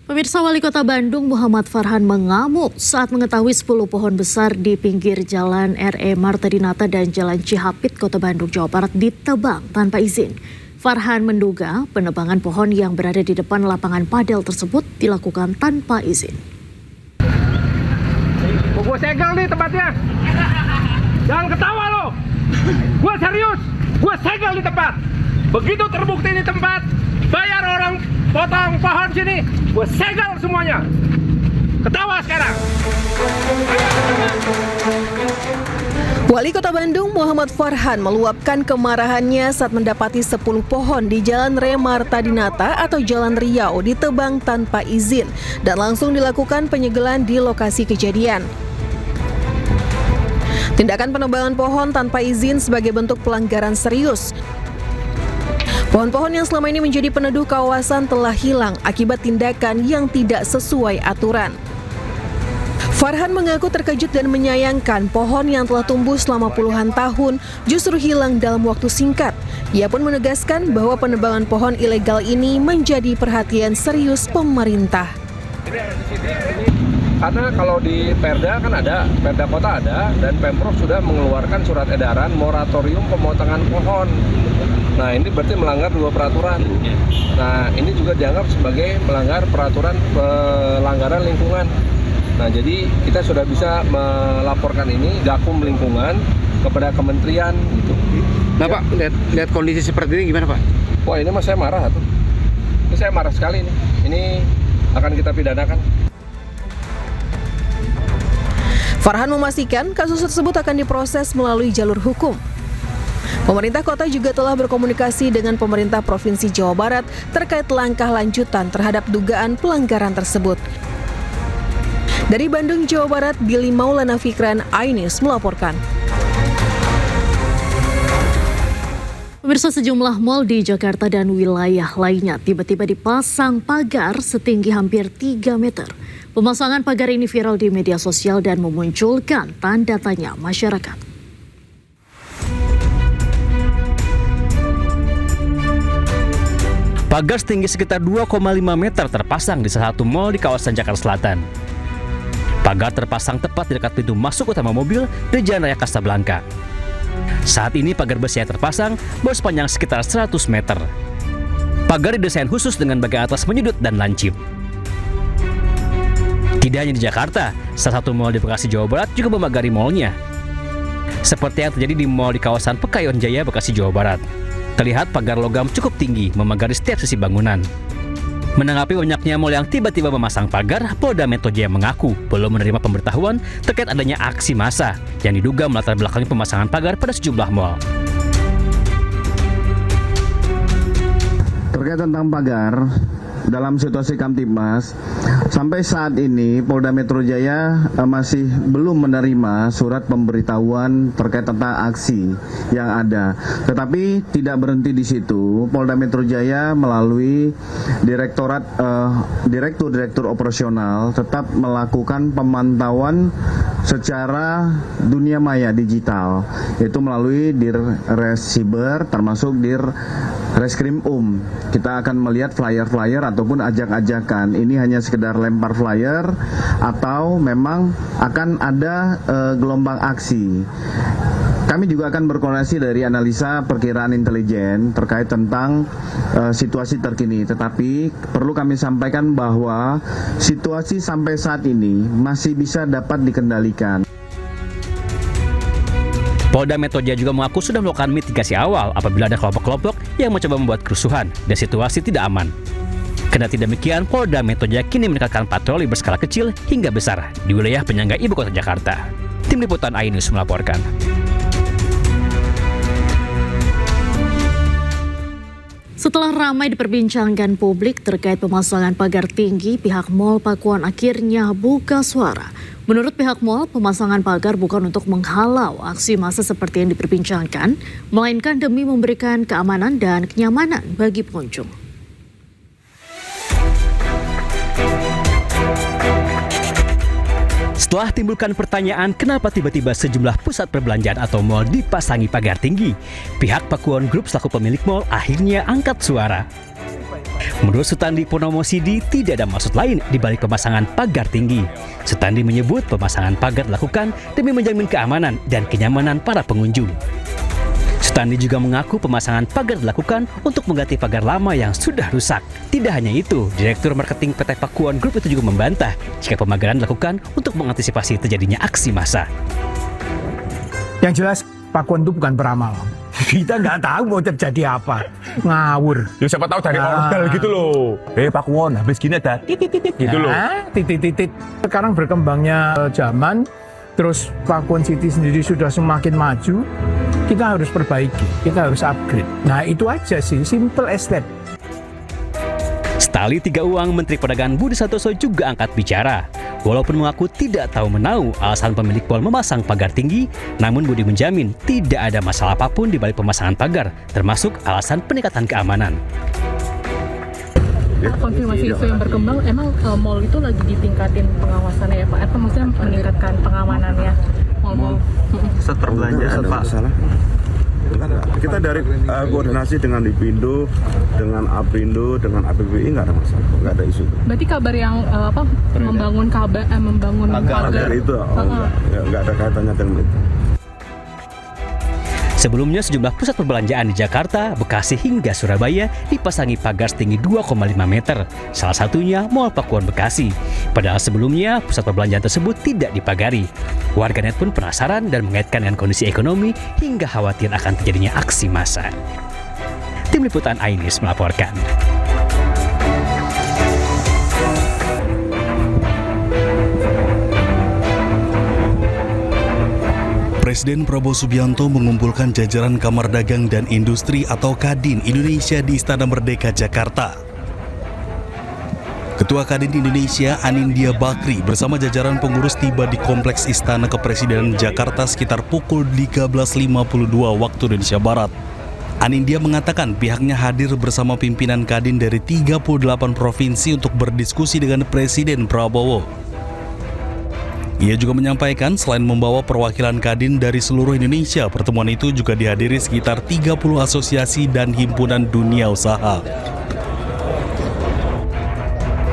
Pemirsa, Wali Kota Bandung Muhammad Farhan mengamuk saat mengetahui 10 pohon besar di pinggir Jalan R.E. Marta Dinata dan Jalan Cihapit, Kota Bandung, Jawa Barat ditebang tanpa izin. Farhan menduga penebangan pohon yang berada di depan lapangan padel tersebut dilakukan tanpa izin. Gue segel nih tempatnya. Jangan ketawa lo. Gue serius. Gue segel di tempat. Begitu terbukti di tempat, bayar orang potong pohon sini, gue segel semuanya. Ketawa sekarang. Wali Kota Bandung Muhammad Farhan meluapkan kemarahannya saat mendapati 10 pohon di Jalan R.E. Marta Dinata atau Jalan Riau ditebang tanpa izin dan langsung dilakukan penyegelan di lokasi kejadian. Tindakan penebangan pohon tanpa izin sebagai bentuk pelanggaran serius. Pohon-pohon yang selama ini menjadi peneduh kawasan telah hilang akibat tindakan yang tidak sesuai aturan. Farhan mengaku terkejut dan menyayangkan pohon yang telah tumbuh selama puluhan tahun justru hilang dalam waktu singkat. Ia pun menegaskan bahwa penebangan pohon ilegal ini menjadi perhatian serius pemerintah. Karena kalau di Perda kan ada, Perda Kota ada, dan Pemprov sudah mengeluarkan surat edaran moratorium pemotongan pohon. Nah, ini berarti melanggar 2 peraturan. Nah, ini juga dianggap sebagai melanggar peraturan pelanggaran lingkungan. Nah, jadi kita sudah bisa melaporkan ini Gakum Lingkungan kepada kementerian gitu. Nah, Pak, lihat kondisi seperti ini gimana, Pak? Wah, ini mas saya marah tuh. Ini saya marah sekali nih. Ini akan kita pidanakan. Farhan memastikan kasus tersebut akan diproses melalui jalur hukum. Pemerintah kota juga telah berkomunikasi dengan pemerintah Provinsi Jawa Barat terkait langkah lanjutan terhadap dugaan pelanggaran tersebut. Dari Bandung, Jawa Barat, Billy Maulana Fikran, iNews melaporkan. Pemirsa, sejumlah mal di Jakarta dan wilayah lainnya tiba-tiba dipasang pagar setinggi hampir 3 meter. Pemasangan pagar ini viral di media sosial dan memunculkan tanda tanya masyarakat. Pagar setinggi sekitar 2,5 meter terpasang di salah satu mal di kawasan Jakarta Selatan. Pagar terpasang tepat di dekat pintu masuk utama mobil di Jalan Raya Kasablanka. Saat ini pagar besi yang terpasang baru sepanjang sekitar 100 meter. Pagar didesain khusus dengan bagian atas menyudut dan lancip. Tidak hanya di Jakarta, salah satu mal di Bekasi, Jawa Barat juga memagari malnya. Seperti yang terjadi di mal di kawasan Pekayon Jaya, Bekasi, Jawa Barat. Terlihat pagar logam cukup tinggi memagari setiap sisi bangunan. Menanggapi banyaknya mal yang tiba-tiba memasang pagar, Polda Metro Jaya mengaku belum menerima pemberitahuan terkait adanya aksi massa yang diduga melatar belakangi pemasangan pagar pada sejumlah mal. Terkait tentang pagar, dalam situasi Kamtibmas, sampai saat ini Polda Metro Jaya masih belum menerima surat pemberitahuan terkait tentang aksi yang ada. Tetapi tidak berhenti di situ, Polda Metro Jaya melalui Direktur Operasional tetap melakukan pemantauan secara dunia maya digital, yaitu melalui Dirres Siber termasuk Reskrim Kita akan melihat flyer-flyer ataupun ajak-ajakan. Ini hanya sekedar lempar flyer atau memang akan ada gelombang aksi. Kami juga akan berkoordinasi dari analisa perkiraan intelijen terkait tentang situasi terkini. Tetapi perlu kami sampaikan bahwa situasi sampai saat ini masih bisa dapat dikendalikan. Polda Metro Jaya juga mengaku sudah melakukan mitigasi awal apabila ada kelompok-kelompok yang mencoba membuat kerusuhan dan situasi tidak aman. Kendati demikian, Polda Metro Jaya kini meningkatkan patroli berskala kecil hingga besar di wilayah penyangga ibu kota Jakarta. Tim Liputan iNews melaporkan. Setelah ramai diperbincangkan publik terkait pemasangan pagar tinggi, pihak Mall Pakuan akhirnya buka suara. Menurut pihak mal, pemasangan pagar bukan untuk menghalau aksi massa seperti yang diperbincangkan, melainkan demi memberikan keamanan dan kenyamanan bagi pengunjung. Setelah timbulkan pertanyaan kenapa tiba-tiba sejumlah pusat perbelanjaan atau mal dipasangi pagar tinggi, pihak Pakuan Group selaku pemilik mal akhirnya angkat suara. Menurut Sutandi Purnomo Sidi, tidak ada maksud lain di balik pemasangan pagar tinggi. Sutandi menyebut pemasangan pagar dilakukan demi menjamin keamanan dan kenyamanan para pengunjung. Sutandi juga mengaku pemasangan pagar dilakukan untuk mengganti pagar lama yang sudah rusak. Tidak hanya itu, Direktur Marketing PT Pakuan Group itu juga membantah jika pemagaran dilakukan untuk mengantisipasi terjadinya aksi massa. Yang jelas Pakuan itu bukan peramal. Kita nggak tahu mau terjadi apa. Ngawur. Ya siapa tahu dari order gitu loh. Pakuwon habis gini ada titit gitu loh. Titit-titit. Sekarang berkembangnya zaman, terus Pakuan City sendiri sudah semakin maju. Kita harus perbaiki, kita harus upgrade. Nah itu aja sih, simple as that. Setali tiga uang, Menteri Perdagangan Budi Santoso juga angkat bicara. Walaupun mengaku tidak tahu menau alasan pemilik mal memasang pagar tinggi, namun Budi menjamin tidak ada masalah apapun di balik pemasangan pagar, termasuk alasan peningkatan keamanan. Konfirmasi isu yang berkembang, emang mal itu lagi ditingkatin pengawasannya ya Pak? Atau maksudnya meningkatkan pengamanannya mal-mal? Pusat perbelanjaan Pak. Kita dari koordinasi dengan Dipindo, dengan Aprindo, dengan APBI nggak ada masalah, nggak ada isu. Berarti kabar yang membangun pagar itu nggak ada kaitannya dengan itu. Sebelumnya sejumlah pusat perbelanjaan di Jakarta, Bekasi hingga Surabaya dipasangi pagar setinggi 2,5 meter. Salah satunya Mall Pakuan Bekasi. Padahal sebelumnya pusat perbelanjaan tersebut tidak dipagari. Warganet pun penasaran dan mengaitkan dengan kondisi ekonomi hingga khawatir akan terjadinya aksi massa. Tim Liputan Ainis melaporkan. Presiden Prabowo Subianto mengumpulkan jajaran Kamar Dagang dan Industri atau Kadin Indonesia di Istana Merdeka, Jakarta. Ketua Kadin Indonesia Anindya Bakri bersama jajaran pengurus tiba di Kompleks Istana Kepresidenan Jakarta sekitar pukul 13.52 waktu Indonesia Barat. Anindya mengatakan pihaknya hadir bersama pimpinan Kadin dari 38 provinsi untuk berdiskusi dengan Presiden Prabowo. Ia juga menyampaikan selain membawa perwakilan Kadin dari seluruh Indonesia, pertemuan itu juga dihadiri sekitar 30 asosiasi dan himpunan dunia usaha.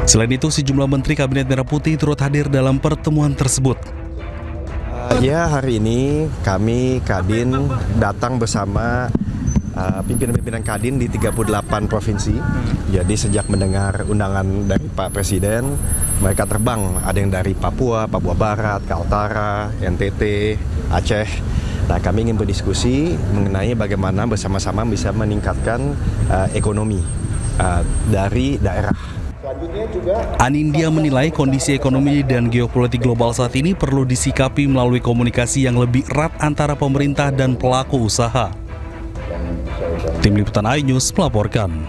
Selain itu, sejumlah menteri Kabinet Merah Putih turut hadir dalam pertemuan tersebut. Ya, hari ini kami Kadin datang bersama pimpinan-pimpinan Kadin di 38 provinsi. Jadi sejak mendengar undangan dari Pak Presiden, mereka terbang. Ada yang dari Papua, Papua Barat, Kaltara, NTT, Aceh. Nah, kami ingin berdiskusi mengenai bagaimana bersama-sama bisa meningkatkan ekonomi dari daerah. Anindya menilai kondisi ekonomi dan geopolitik global saat ini perlu disikapi melalui komunikasi yang lebih erat antara pemerintah dan pelaku usaha. Tim Liputan iNews melaporkan.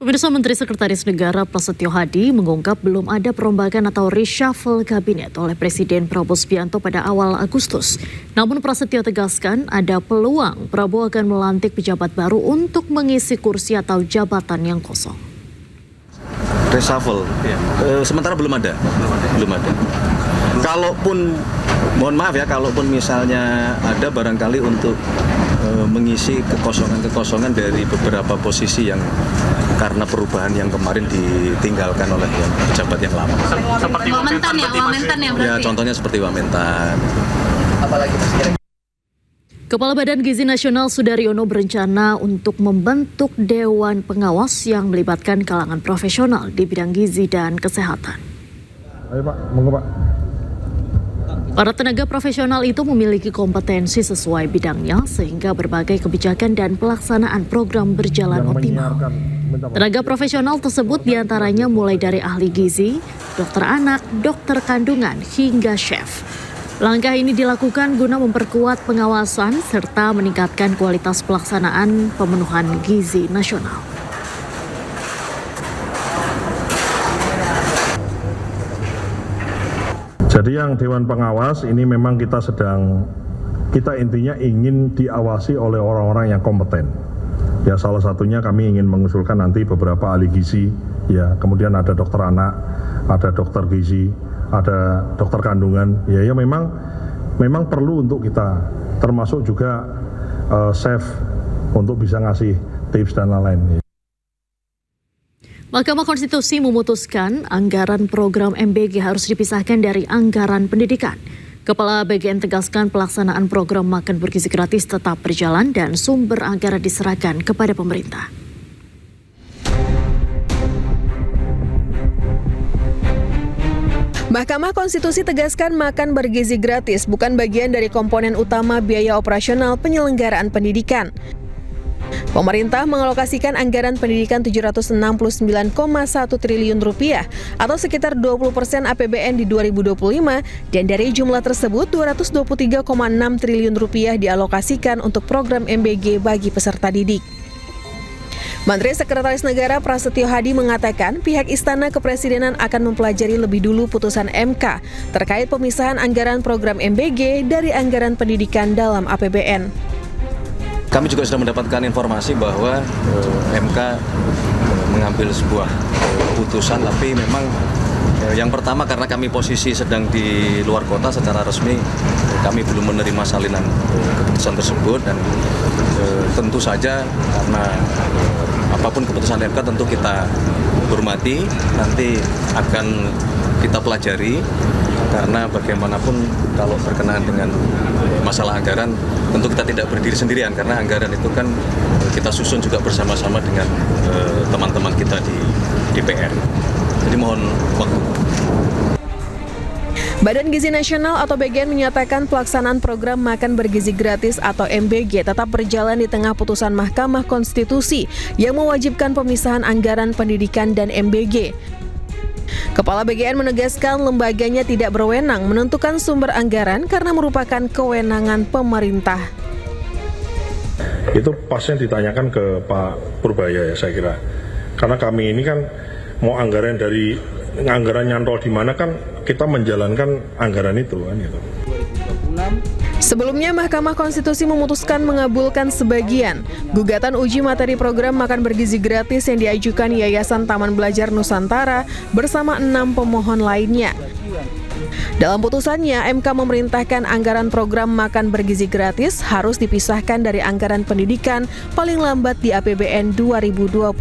Pemirsa, Menteri Sekretaris Negara Prasetyo Hadi mengungkap belum ada perombakan atau reshuffle kabinet oleh Presiden Prabowo Subianto pada awal Agustus. Namun Prasetyo tegaskan ada peluang Prabowo akan melantik pejabat baru untuk mengisi kursi atau jabatan yang kosong. Reshuffle, sementara belum ada. Kalaupun, mohon maaf ya, kalaupun misalnya ada barangkali untuk mengisi kekosongan dari beberapa posisi yang karena perubahan yang kemarin ditinggalkan oleh pejabat yang lama. Seperti Wamentan ya berarti? Ya, contohnya seperti Wamentan. Kepala Badan Gizi Nasional Sudaryono berencana untuk membentuk Dewan Pengawas yang melibatkan kalangan profesional di bidang gizi dan kesehatan. Ayo Pak, monggo Pak. Para tenaga profesional itu memiliki kompetensi sesuai bidangnya sehingga berbagai kebijakan dan pelaksanaan program berjalan optimal. Tenaga profesional tersebut diantaranya mulai dari ahli gizi, dokter anak, dokter kandungan, hingga chef. Langkah ini dilakukan guna memperkuat pengawasan serta meningkatkan kualitas pelaksanaan pemenuhan gizi nasional. Jadi yang Dewan Pengawas ini memang kita intinya ingin diawasi oleh orang-orang yang kompeten. Ya, salah satunya kami ingin mengusulkan nanti beberapa ahli gizi, ya, kemudian ada dokter anak, ada dokter gizi, ada dokter kandungan. Ya memang perlu untuk kita, termasuk juga chef untuk bisa ngasih tips dan lain-lain. Mahkamah Konstitusi memutuskan anggaran program MBG harus dipisahkan dari anggaran pendidikan. Kepala BGN tegaskan pelaksanaan program makan bergizi gratis tetap berjalan dan sumber anggaran diserahkan kepada pemerintah. Mahkamah Konstitusi tegaskan makan bergizi gratis bukan bagian dari komponen utama biaya operasional penyelenggaraan pendidikan. Pemerintah mengalokasikan anggaran pendidikan Rp769,1 triliun atau sekitar 20% APBN di 2025 dan dari jumlah tersebut Rp223,6 triliun dialokasikan untuk program MBG bagi peserta didik. Menteri Sekretaris Negara Prasetyo Hadi mengatakan pihak Istana Kepresidenan akan mempelajari lebih dulu putusan MK terkait pemisahan anggaran program MBG dari anggaran pendidikan dalam APBN. Kami juga sudah mendapatkan informasi bahwa MK mengambil sebuah putusan, tapi memang yang pertama karena kami posisi sedang di luar kota secara resmi, kami belum menerima salinan keputusan tersebut dan tentu saja karena apapun keputusan MK tentu kita hormati, nanti akan kita pelajari karena bagaimanapun kalau berkenaan dengan masalah anggaran tentu kita tidak berdiri sendirian karena anggaran itu kan kita susun juga bersama-sama dengan teman-teman kita di DPR. Jadi mohon waktu. Badan Gizi Nasional atau BGN menyatakan pelaksanaan program makan bergizi gratis atau MBG tetap berjalan di tengah putusan Mahkamah Konstitusi yang mewajibkan pemisahan anggaran pendidikan dan MBG. Kepala BGN menegaskan lembaganya tidak berwenang menentukan sumber anggaran karena merupakan kewenangan pemerintah. Itu pasnya ditanyakan ke Pak Purbaya ya saya kira. Karena kami ini kan mau anggaran nyantol di mana kan kita menjalankan anggaran itu kan gitu. Sebelumnya, Mahkamah Konstitusi memutuskan mengabulkan sebagian gugatan uji materi program makan bergizi gratis yang diajukan Yayasan Taman Belajar Nusantara bersama 6 pemohon lainnya. Dalam putusannya, MK memerintahkan anggaran program makan bergizi gratis harus dipisahkan dari anggaran pendidikan paling lambat di APBN 2028.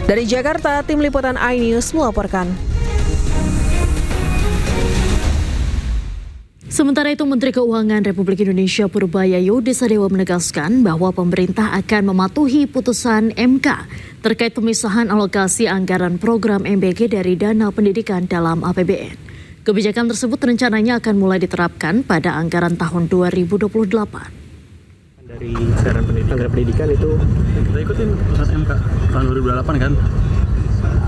Dari Jakarta, Tim Liputan iNews melaporkan. Sementara itu, Menteri Keuangan Republik Indonesia Purbaya Yudhisadewa menegaskan bahwa pemerintah akan mematuhi putusan MK terkait pemisahan alokasi anggaran program MBG dari dana pendidikan dalam APBN. Kebijakan tersebut rencananya akan mulai diterapkan pada anggaran tahun 2028. Dari anggaran pendidikan itu kita ikutin putusan MK tahun 2028 kan.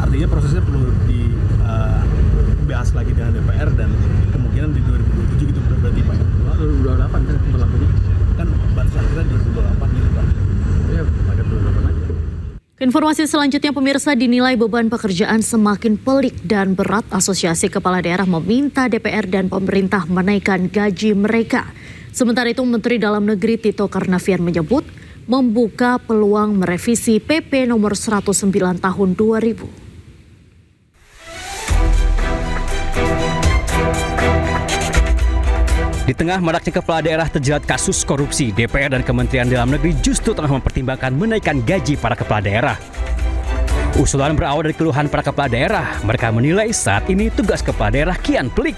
Artinya prosesnya perlu dibahas lagi dengan DPR dan kemungkinan di 2027 gitu berarti Pak. 2028 kan berlakunya kan batas akhirnya 2028 gitu Pak. Ya pakai 2028 aja. Informasi selanjutnya, pemirsa, dinilai beban pekerjaan semakin pelik dan berat. Asosiasi Kepala Daerah meminta DPR dan pemerintah menaikkan gaji mereka. Sementara itu, Menteri Dalam Negeri Tito Karnavian menyebut membuka peluang merevisi PP nomor 109 tahun 2000. Di tengah maraknya kepala daerah terjerat kasus korupsi, DPR dan Kementerian Dalam Negeri justru tengah mempertimbangkan menaikkan gaji para kepala daerah. Usulan berawal dari keluhan para kepala daerah. Mereka menilai saat ini tugas kepala daerah kian pelik.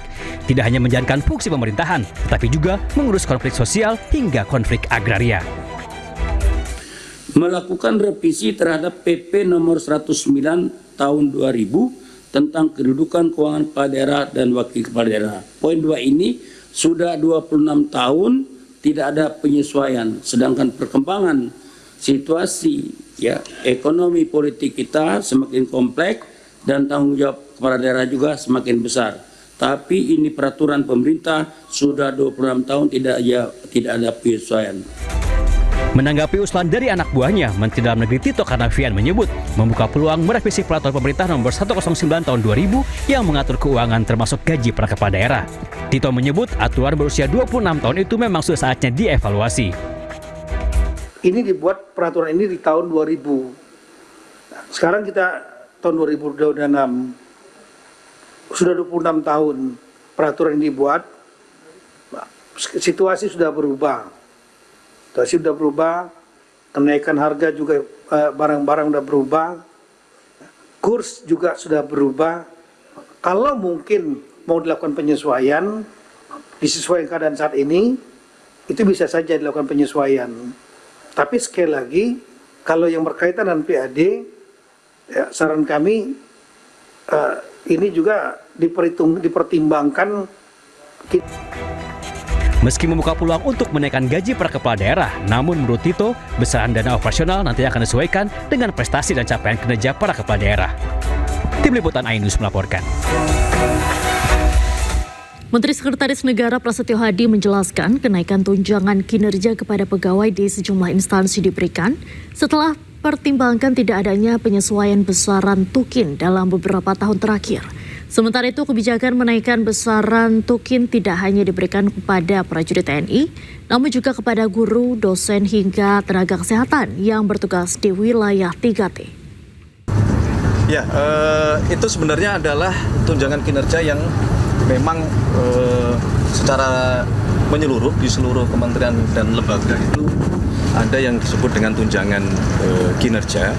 Tidak hanya menjalankan fungsi pemerintahan, tetapi juga mengurus konflik sosial hingga konflik agraria. Melakukan revisi terhadap PP nomor 109 tahun 2000 tentang kedudukan keuangan kepala daerah dan wakil kepala daerah. Poin 2 ini sudah 26 tahun tidak ada penyesuaian, sedangkan perkembangan situasi ekonomi politik kita semakin kompleks dan tanggung jawab kepala daerah juga semakin besar. Tapi ini peraturan pemerintah sudah 26 tahun tidak ada penyesuaian. Menanggapi usulan dari anak buahnya, Menteri Dalam Negeri Tito Karnavian menyebut membuka peluang merevisi peraturan pemerintah nomor 109 tahun 2000 yang mengatur keuangan termasuk gaji para kepala daerah. Tito menyebut aturan berusia 26 tahun itu memang sudah saatnya dievaluasi. Ini dibuat peraturan ini di tahun 2000. Sekarang kita tahun 2026. Sudah 26 tahun peraturan ini dibuat. Situasi sudah berubah. Situasi sudah berubah, kenaikan harga juga barang-barang sudah berubah, kurs juga sudah berubah. Kalau mungkin mau dilakukan penyesuaian, disesuaikan keadaan saat ini, itu bisa saja dilakukan penyesuaian. Tapi sekali lagi, kalau yang berkaitan dengan PAD, saran kami ini juga dipertimbangkan. Meski membuka peluang untuk menaikkan gaji para kepala daerah, namun menurut Tito, besaran dana operasional nanti akan disesuaikan dengan prestasi dan capaian kinerja para kepala daerah. Tim Liputan iNews melaporkan. Menteri Sekretaris Negara Prasetyo Hadi menjelaskan kenaikan tunjangan kinerja kepada pegawai di sejumlah instansi diberikan setelah pertimbangkan tidak adanya penyesuaian besaran tukin dalam beberapa tahun terakhir. Sementara itu, kebijakan menaikkan besaran tukin tidak hanya diberikan kepada prajurit TNI, namun juga kepada guru, dosen, hingga tenaga kesehatan yang bertugas di wilayah 3T. Ya, itu sebenarnya adalah tunjangan kinerja yang memang secara menyeluruh di seluruh kementerian dan lembaga itu ada yang disebut dengan tunjangan kinerja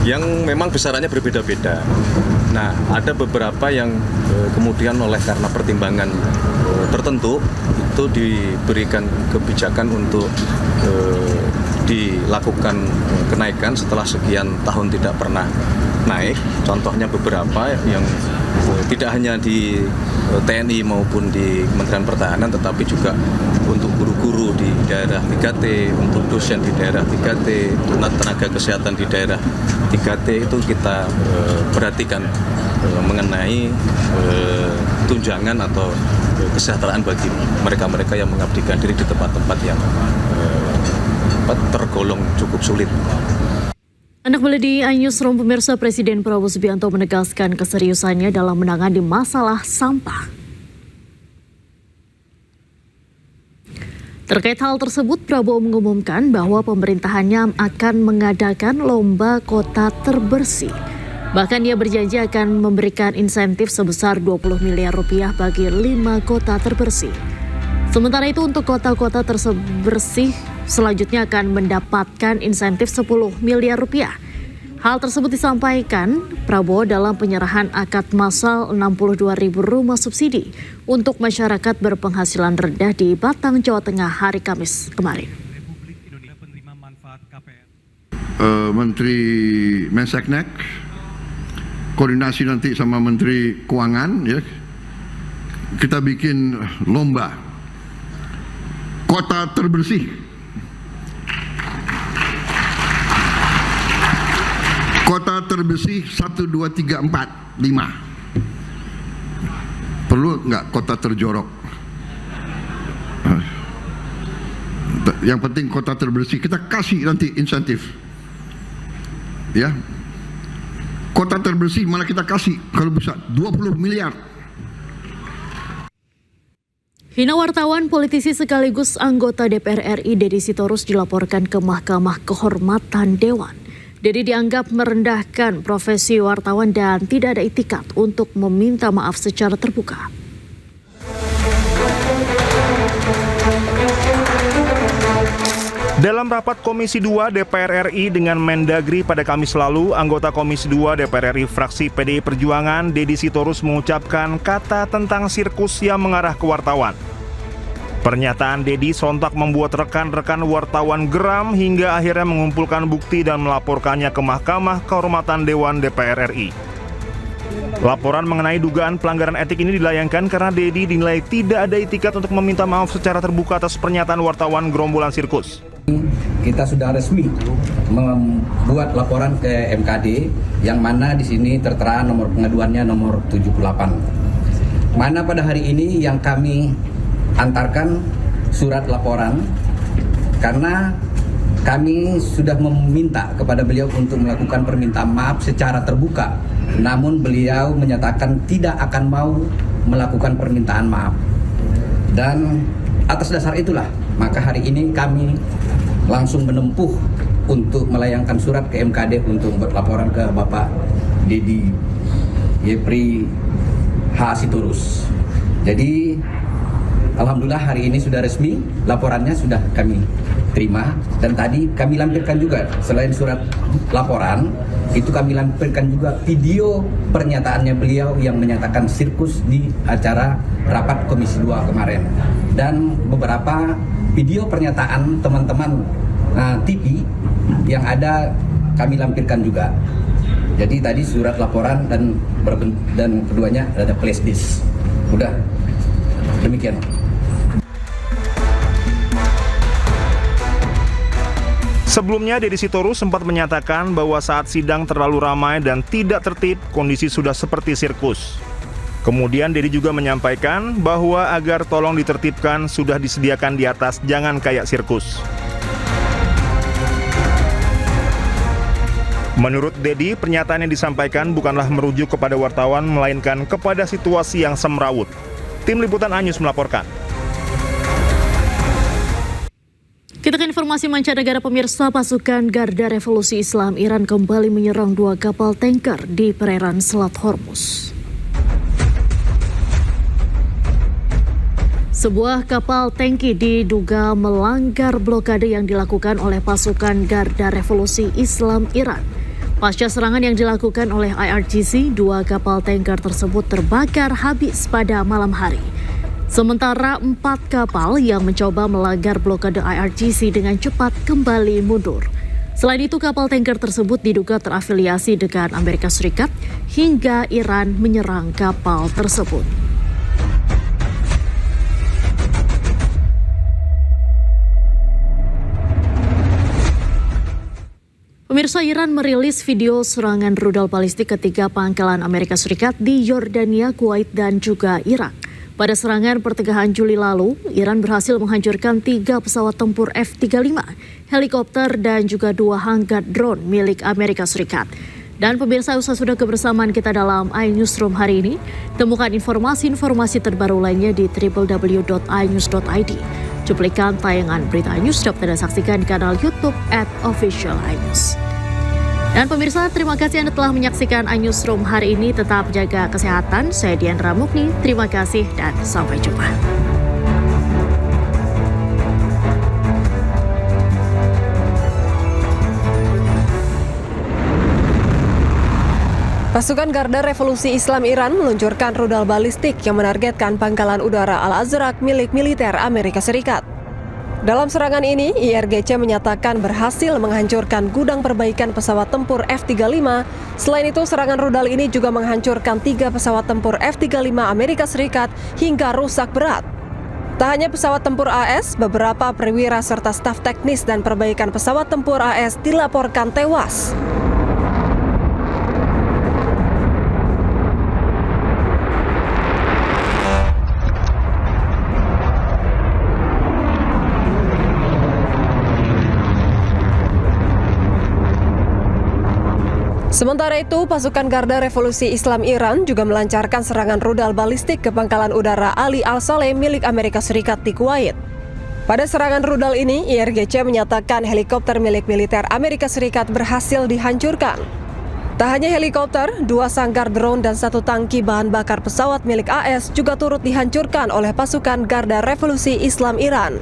yang memang besarannya berbeda-beda. Nah, ada beberapa yang kemudian karena pertimbangan tertentu itu diberikan kebijakan untuk dilakukan kenaikan setelah sekian tahun tidak pernah naik. Contohnya beberapa yang tidak hanya di TNI maupun di Kementerian Pertahanan, tetapi juga untuk guru-guru di daerah 3T, untuk dosen di daerah 3T, tenaga kesehatan di daerah 3T itu kita perhatikan mengenai tunjangan atau kesejahteraan bagi mereka-mereka yang mengabdikan diri di tempat-tempat yang tergolong cukup sulit. Anak Beli di iNewsroom, pemirsa, Presiden Prabowo Subianto menegaskan keseriusannya dalam menangani masalah sampah. Terkait hal tersebut, Prabowo mengumumkan bahwa pemerintahannya akan mengadakan lomba kota terbersih. Bahkan ia berjanji akan memberikan insentif sebesar 20 miliar rupiah bagi 5 kota terbersih. Sementara itu untuk kota-kota terbersih selanjutnya akan mendapatkan insentif 10 miliar rupiah. Hal tersebut disampaikan Prabowo dalam penyerahan akad massal 62.000 rumah subsidi untuk masyarakat berpenghasilan rendah di Batang, Jawa Tengah hari Kamis kemarin. Menteri Menseknek koordinasi nanti sama Menteri Keuangan, ya, kita bikin lomba kota terbersih. Kota terbersih 1, 2, 3, 4, 5. Perlu nggak kota terjorok? Yang penting kota terbersih, kita kasih nanti insentif. ya. Kota terbersih malah kita kasih kalau bisa 20 miliar. Hina wartawan, politisi sekaligus anggota DPR RI Deddy Sitorus dilaporkan ke Mahkamah Kehormatan Dewan. Deddy dianggap merendahkan profesi wartawan dan tidak ada itikat untuk meminta maaf secara terbuka. Dalam rapat Komisi 2 DPR RI dengan Mendagri pada Kamis lalu, anggota Komisi 2 DPR RI fraksi PDI Perjuangan, Deddy Sitorus mengucapkan kata tentang sirkus yang mengarah ke wartawan. Pernyataan Deddy sontak membuat rekan-rekan wartawan geram hingga akhirnya mengumpulkan bukti dan melaporkannya ke Mahkamah Kehormatan Dewan DPR RI. Laporan mengenai dugaan pelanggaran etik ini dilayangkan karena Deddy dinilai tidak ada itikat untuk meminta maaf secara terbuka atas pernyataan wartawan gerombolan sirkus. Kita sudah resmi membuat laporan ke MKD yang mana di sini tertera nomor pengaduannya nomor 78. Mana pada hari ini yang kami antarkan surat laporan karena kami sudah meminta kepada beliau untuk melakukan permintaan maaf secara terbuka. Namun beliau menyatakan tidak akan mau melakukan permintaan maaf. Dan atas dasar itulah maka hari ini kami langsung menempuh untuk melayangkan surat ke MKD untuk berlaporan ke Bapak Deddy Yepri H. Sitorus. Jadi alhamdulillah hari ini sudah resmi, laporannya sudah kami terima dan tadi kami lampirkan juga selain surat laporan itu kami lampirkan juga video pernyataannya beliau yang menyatakan sirkus di acara rapat Komisi 2 kemarin dan beberapa video pernyataan teman-teman TV yang ada kami lampirkan juga. Jadi tadi surat laporan dan keduanya ada flash disk. Udah demikian. Sebelumnya, Deddy Sitorus sempat menyatakan bahwa saat sidang terlalu ramai dan tidak tertib, kondisi sudah seperti sirkus. Kemudian Deddy juga menyampaikan bahwa agar tolong ditertibkan sudah disediakan di atas, jangan kayak sirkus. Menurut Deddy, pernyataan yang disampaikan bukanlah merujuk kepada wartawan, melainkan kepada situasi yang semrawut. Tim Liputan Anyus melaporkan. Kita ke informasi mancanegara pemirsa, pasukan Garda Revolusi Islam Iran kembali menyerang 2 kapal tanker di perairan Selat Hormuz. Sebuah kapal tangki diduga melanggar blokade yang dilakukan oleh pasukan Garda Revolusi Islam Iran. Pasca serangan yang dilakukan oleh IRGC, 2 kapal tanker tersebut terbakar habis pada malam hari. Sementara 4 kapal yang mencoba melanggar blokade IRGC dengan cepat kembali mundur. Selain itu, kapal tanker tersebut diduga terafiliasi dengan Amerika Serikat hingga Iran menyerang kapal tersebut. Pemirsa, Iran merilis video serangan rudal balistik ketiga pangkalan Amerika Serikat di Yordania, Kuwait, dan juga Irak. Pada serangan pertengahan Juli lalu, Iran berhasil menghancurkan 3 pesawat tempur F-35, helikopter, dan juga 2 hanggar drone milik Amerika Serikat. Dan pemirsa, usai sudah kebersamaan kita dalam iNewsroom hari ini, temukan informasi-informasi terbaru lainnya di www.inews.id. Cuplikan tayangan berita iNews dapat Anda saksikan di kanal YouTube @officialinews. Dan pemirsa, terima kasih Anda telah menyaksikan iNewsroom hari ini. Tetap jaga kesehatan. Saya Diandra Mukni. Terima kasih dan sampai jumpa. Pasukan Garda Revolusi Islam Iran meluncurkan rudal balistik yang menargetkan pangkalan udara Al-Azraq milik militer Amerika Serikat. Dalam serangan ini, IRGC menyatakan berhasil menghancurkan gudang perbaikan pesawat tempur F-35. Selain itu, serangan rudal ini juga menghancurkan 3 pesawat tempur F-35 Amerika Serikat hingga rusak berat. Tak hanya pesawat tempur AS, beberapa perwira serta staf teknis dan perbaikan pesawat tempur AS dilaporkan tewas. Sementara itu, pasukan Garda Revolusi Islam Iran juga melancarkan serangan rudal balistik ke pangkalan udara Ali Al-Saleh milik Amerika Serikat di Kuwait. Pada serangan rudal ini, IRGC menyatakan helikopter milik militer Amerika Serikat berhasil dihancurkan. Tak hanya helikopter, 2 sangkar drone dan 1 tangki bahan bakar pesawat milik AS juga turut dihancurkan oleh pasukan Garda Revolusi Islam Iran.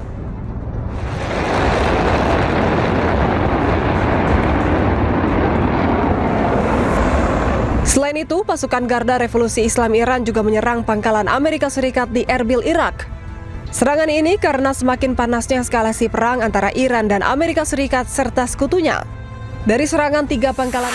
Selain itu, pasukan Garda Revolusi Islam Iran juga menyerang pangkalan Amerika Serikat di Erbil, Irak. Serangan ini karena semakin panasnya eskalasi perang antara Iran dan Amerika Serikat serta sekutunya. Dari serangan 3 pangkalan